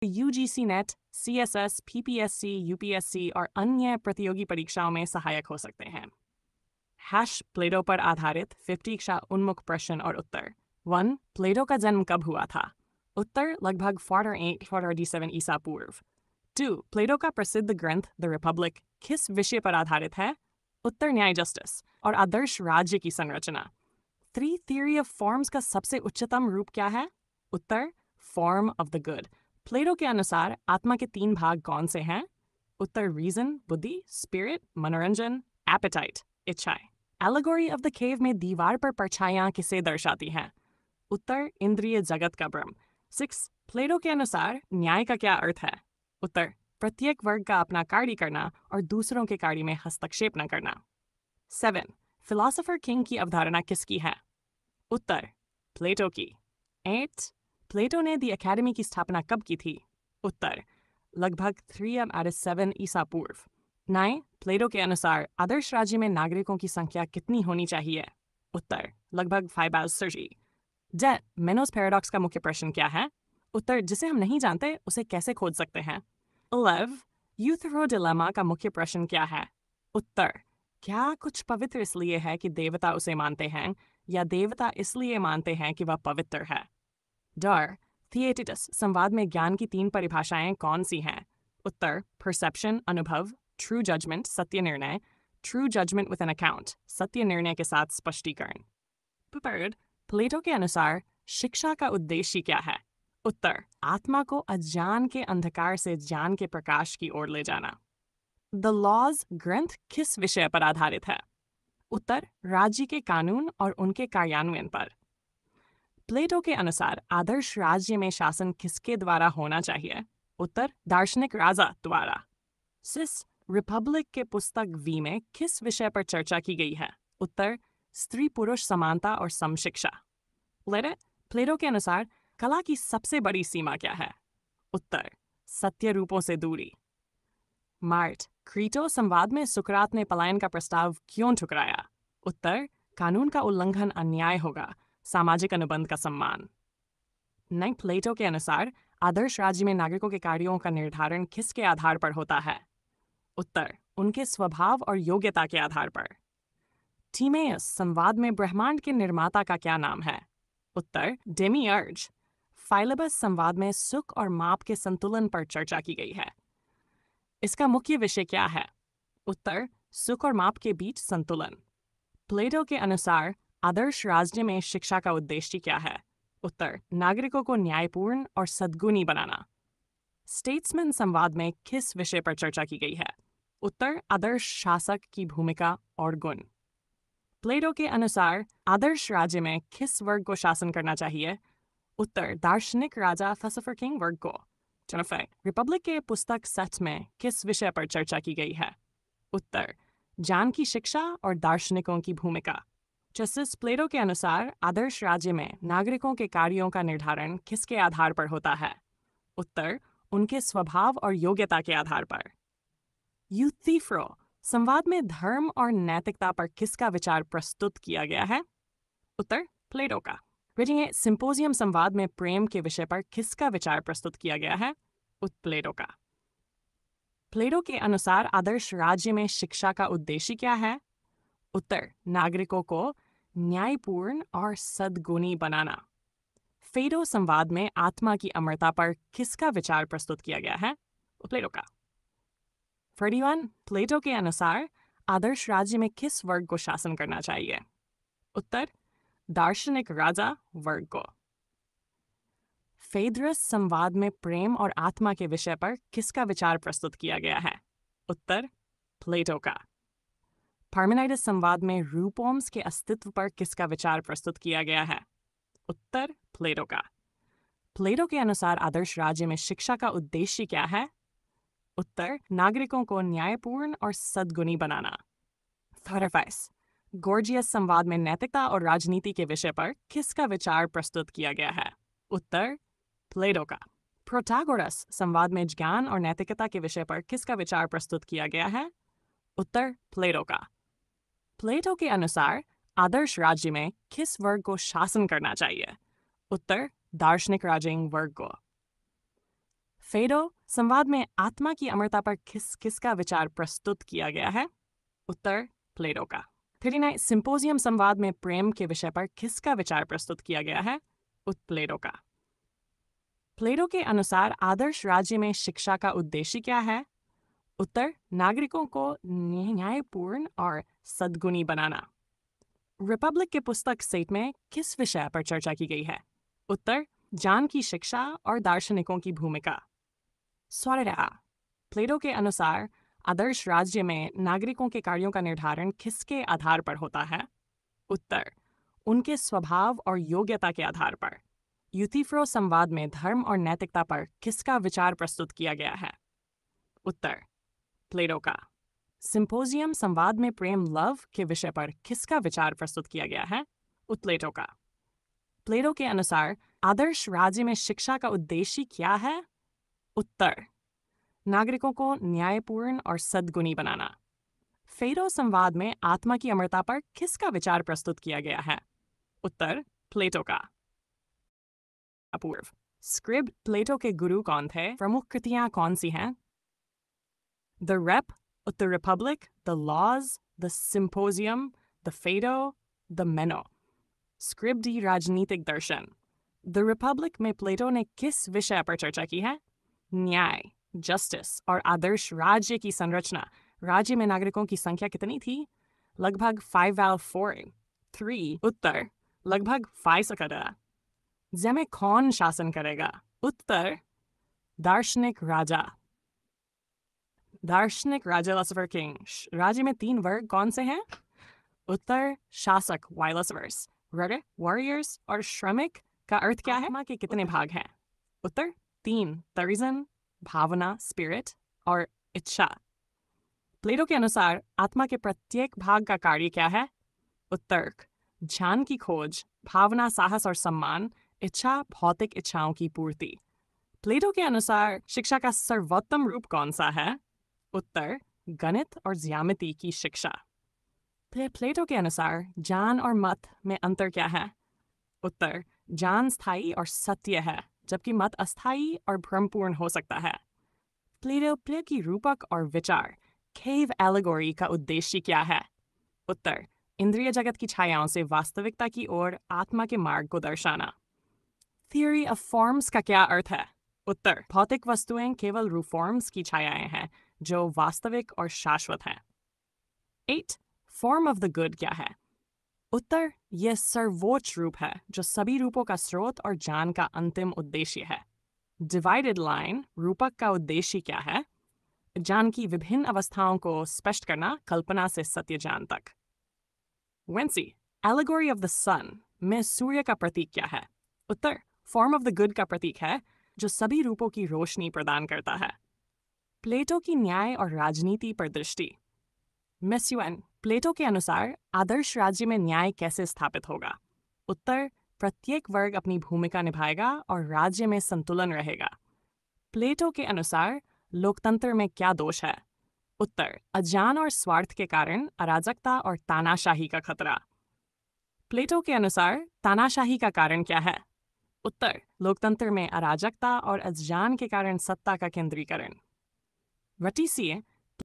UGC net, CSS, PPSC, UPSC और अन्य प्रतियोगी परीक्षाओं में सहायक हो सकते हैं। हैश प्लेटो पर आधारित 50 कक्षा उन्मुख प्रश्न और उत्तर। 1. प्लेटो का जन्म कब हुआ था? उत्तर लगभग 408-487 ईसा पूर्व। 2. प्लेटो का प्रसिद्ध ग्रंथ द रिपब्लिक किस विषय पर आधारित है? उत्तर न्याय जस्टिस और आदर्श राज्य की संरचना। 3. थियरी ऑफ फॉर्म्स का सबसे उच्चतम रूप क्या है? उत्तर फॉर्म ऑफ द गुड। प्लेटो के अनुसार आत्मा के 3 भाग कौन से हैं? उत्तर रीजन बुद्धि, स्पिरिट मनोरंजन, एपेटाइट इच्छाएं। एलिगोरी ऑफ द केव में दीवार पर परछाइयां किसे दर्शाती हैं? उत्तर इंद्रिय जगत का ब्रह्म। 6. प्लेटो के अनुसार न्याय का क्या अर्थ है? उत्तर प्रत्येक वर्ग का अपना कार्य करना और दूसरों के कार्य में हस्तक्षेप न करना। 7. फिलोसोफर किंग की अवधारणा किसकी है? उत्तर प्लेटो की। 8. प्लेटो ने द एकेडमी की स्थापना कब की थी? उत्तर लगभग 307 ईसा पूर्व। 9. प्लेटो के अनुसार आदर्श राज्य में नागरिकों की संख्या कितनी होनी चाहिए? उत्तर लगभग 5/30। 10. मेनोस पैराडॉक्स का मुख्य प्रश्न क्या है? उत्तर जिसे हम नहीं जानते उसे कैसे खोज सकते हैं? 11. यूथरो डिलेमा का मुख्य प्रश्न क्या है? उत्तर क्या कुछ पवित्र इसलिए है कि देवता उसे मानते हैं या देवता इसलिए मानते हैं कि वह पवित्र है? डर थिएटिटस संवाद में ज्ञान की 3 परिभाषाएं कौन सी हैं? उत्तर परसेप्शन अनुभव, ट्रू जजमेंट सत्य निर्णय, true judgement with an account सत्य निर्णय के साथ स्पष्टीकरण। थर्ड, प्लेटो के अनुसार शिक्षा का उद्देश्य क्या है? उत्तर आत्मा को अज्ञान के अंधकार से ज्ञान के प्रकाश की ओर ले जाना। द लॉज ग्रंथ किस विषय पर आधारित है? उत्तर राज्य के कानून और उनके कार्यान्वयन पर। प्लेटो के अनुसार आदर्श राज्य में शासन किसके द्वारा होना चाहिए? उत्तर दार्शनिक राजा द्वारा। सिस रिपब्लिक के पुस्तक वी में किस विषय पर चर्चा की गई है? उत्तर स्त्री पुरुष समानता और समशिक्षा। लेट प्लेटो के अनुसार कला की सबसे बड़ी सीमा क्या है? उत्तर सत्य रूपों से दूरी। मार्ट क्रीटो संवाद में सुकरात ने पलायन का प्रस्ताव क्यों ठुकराया? उत्तर कानून का उल्लंघन अन्याय होगा, सामाजिक अनुबंध का सम्मान। नई प्लेटो के अनुसार आदर्श राज्य में नागरिकों के कार्यों का निर्धारण किसके आधार पर होता है? उत्तर उनके स्वभाव और योग्यता के आधार पर। टीमेयस संवाद में ब्रह्मांड के निर्माता का क्या नाम है? उत्तर डेमियर्ज। फाइलबस संवाद में सुख और माप के संतुलन पर चर्चा की गई है। इसका मुख्य विषय क्या है? उत्तर सुख और माप के बीच संतुलन। प्लेटो के अनुसार आदर्श राज्य में शिक्षा का उद्देश्य क्या है? उत्तर नागरिकों को न्यायपूर्ण और सद्गुणी बनाना। स्टेट्समैन संवाद में किस विषय पर चर्चा की गई है? उत्तर आदर्श शासक की भूमिका और गुण। प्लेटो के अनुसार आदर्श राज्य में किस वर्ग को शासन करना चाहिए? उत्तर दार्शनिक राजा फिलोसोफर किंग वर्ग को। रिपब्लिक के पुस्तक सच में किस विषय पर चर्चा की गई है? उत्तर ज्ञान की शिक्षा और दार्शनिकों की भूमिका। जस्टिस प्लेटो के अनुसार आदर्श राज्य में नागरिकों के कार्यों का निर्धारण किसके आधार पर होता है? उत्तर उनके स्वभाव और योग्यता के आधार पर। यूथीफ्रो संवाद में धर्म और नैतिकता पर किसका विचार प्रस्तुत किया गया है? उत्तर प्लेटो का। रीडिंग सिंपोजियम संवाद में प्रेम के विषय पर किसका विचार प्रस्तुत किया गया है? प्लेटो का। प्लेटो के अनुसार आदर्श राज्य में शिक्षा का उद्देश्य क्या है? उत्तर नागरिकों को न्यायपूर्ण और सद्गुणी बनाना। फेडो संवाद में आत्मा की अमरता पर किसका विचार प्रस्तुत किया गया है? प्लेटो का। 31 प्लेटो के अनुसार आदर्श राज्य में किस वर्ग को शासन करना चाहिए? उत्तर दार्शनिक राजा वर्ग को। फेद्रस संवाद में प्रेम और आत्मा के विषय पर किसका विचार प्रस्तुत किया गया है? उत्तर प्लेटो का। पार्मेनाइडस संवाद में रूपोम्स के अस्तित्व पर किसका विचार प्रस्तुत किया गया है? उत्तर प्लेटो का। प्लेटो के अनुसार आदर्श राज्य में शिक्षा का उद्देश्य क्या है? उत्तर नागरिकों को न्यायपूर्ण और सद्गुणी बनाना। 35 गोर्जियस संवाद में नैतिकता और राजनीति के विषय पर किसका विचार प्रस्तुत किया गया है? उत्तर प्लेटो का। प्रोटागोरस संवाद में ज्ञान और नैतिकता के विषय पर किसका विचार प्रस्तुत किया गया है? उत्तर प्लेटो का। प्लेटो के अनुसार आदर्श राज्य में किस वर्ग को शासन करना चाहिए? उत्तर दार्शनिक राजंग वर्ग को। फेडो संवाद में आत्मा की अमरता पर किसका विचार प्रस्तुत किया गया है? उत्तर प्लेटो का। 39 सिंपोजियम संवाद में प्रेम के विषय पर किसका विचार प्रस्तुत किया गया है? प्लेटो का। प्लेटो के अनुसार आदर्श राज्य में शिक्षा का उद्देश्य क्या है? उत्तर नागरिकों को न्यायपूर्ण और सद्गुणी बनाना। रिपब्लिक के पुस्तक सेट में किस विषय पर चर्चा की गई है? उत्तर जान की शिक्षा और दार्शनिकों की भूमिका। स्वाररा प्लेटो के अनुसार आदर्श राज्य में नागरिकों के कार्यों का निर्धारण किसके आधार पर होता है? उत्तर उनके स्वभाव और योग्यता के आधार पर। यूथिफ्रो संवाद में धर्म और नैतिकता पर किसका विचार प्रस्तुत किया गया है? उत्तर प्लेटो का। सिंपोजियम संवाद में प्रेम लव के विषय पर किसका विचार प्रस्तुत किया गया है? प्लेटो का। प्लेटो के अनुसार आदर्श राज्य में शिक्षा का उद्देश्य क्या है? उत्तर नागरिकों को न्यायपूर्ण और सद्गुणी बनाना। फेडो संवाद में आत्मा की अमरता पर किसका विचार प्रस्तुत किया गया है? उत्तर प्लेटो का। अपूर्व स्क्रिब प्लेटो के गुरु कौन थे? प्रमुख कृतियां कौन सी हैं? The rep, the Republic, the Laws, the Symposium, the Phaedo, the Meno. स्क्रिब डी राजनीतिक दर्शन। द रिपब्लिक में प्लेटो ने किस विषय पर चर्चा की है? न्याय, जस्टिस और आदर्श राज्य की संरचना। राज्य में नागरिकों की संख्या कितनी थी? लगभग 5/4। उत्तर लगभग 5 में कौन शासन करेगा? उत्तर दार्शनिक राजा। दार्शनिक राजा फिलोसोफर किंग। राज्य में 3 वर्ग कौन से हैं? उत्तर शासक वाइलोसफर्स, वॉरियर्स और श्रमिक। का अर्थ क्या है? आत्मा के कितने भाग हैं? उत्तर 3 रीजन, भावना स्पिरिट और इच्छा। प्लेटो के अनुसार आत्मा के प्रत्येक भाग का कार्य क्या है? उत्तर ज्ञान की खोज, भावना साहस और सम्मान, इच्छा भौतिक इच्छाओं की पूर्ति। प्लेटो के अनुसार शिक्षा का सर्वोत्तम रूप कौन सा है? उत्तर गणित और ज्यामिति की शिक्षा। प्लेटो के अनुसार ज्ञान और मत में अंतर क्या है? उत्तर ज्ञान स्थायी और सत्य है, जबकि मत अस्थायी और भ्रमपूर्ण हो सकता है। प्लेटो की रूपक और विचार केव एलेगोरी का उद्देश्य क्या है? उत्तर इंद्रिय जगत की छायाओं से वास्तविकता की ओर आत्मा के मार्ग को दर्शाना। थियरी ऑफ फॉर्म्स का क्या अर्थ है? उत्तर भौतिक वस्तुएं केवल रूफॉर्म्स की छायाएं हैं जो वास्तविक और शाश्वत हैं। 8 फॉर्म ऑफ द गुड क्या है? उत्तर यह सर्वोच्च रूप है जो सभी रूपों का स्रोत और ज्ञान का अंतिम उद्देश्य है। डिवाइडेड लाइन रूपक का उद्देश्य क्या है? ज्ञान की विभिन्न अवस्थाओं को स्पष्ट करना, कल्पना से सत्य ज्ञान तक। वेंसी एलेगोरी ऑफ द सन में सूर्य का प्रतीक क्या है? उत्तर फॉर्म ऑफ द गुड का प्रतीक है जो सभी रूपों की रोशनी प्रदान करता है। प्लेटो की न्याय और राजनीति पर दृष्टि। मेस्युएन प्लेटो के अनुसार आदर्श राज्य में न्याय कैसे स्थापित होगा? उत्तर प्रत्येक वर्ग अपनी भूमिका निभाएगा और राज्य में संतुलन रहेगा। प्लेटो के अनुसार लोकतंत्र में क्या दोष है? उत्तर अज्ञान और स्वार्थ के कारण अराजकता और तानाशाही का खतरा। प्लेटो के अनुसार तानाशाही का कारण क्या है? उत्तर लोकतंत्र में अराजकता और अज्ञान के कारण सत्ता का केंद्रीकरण। रटिसिए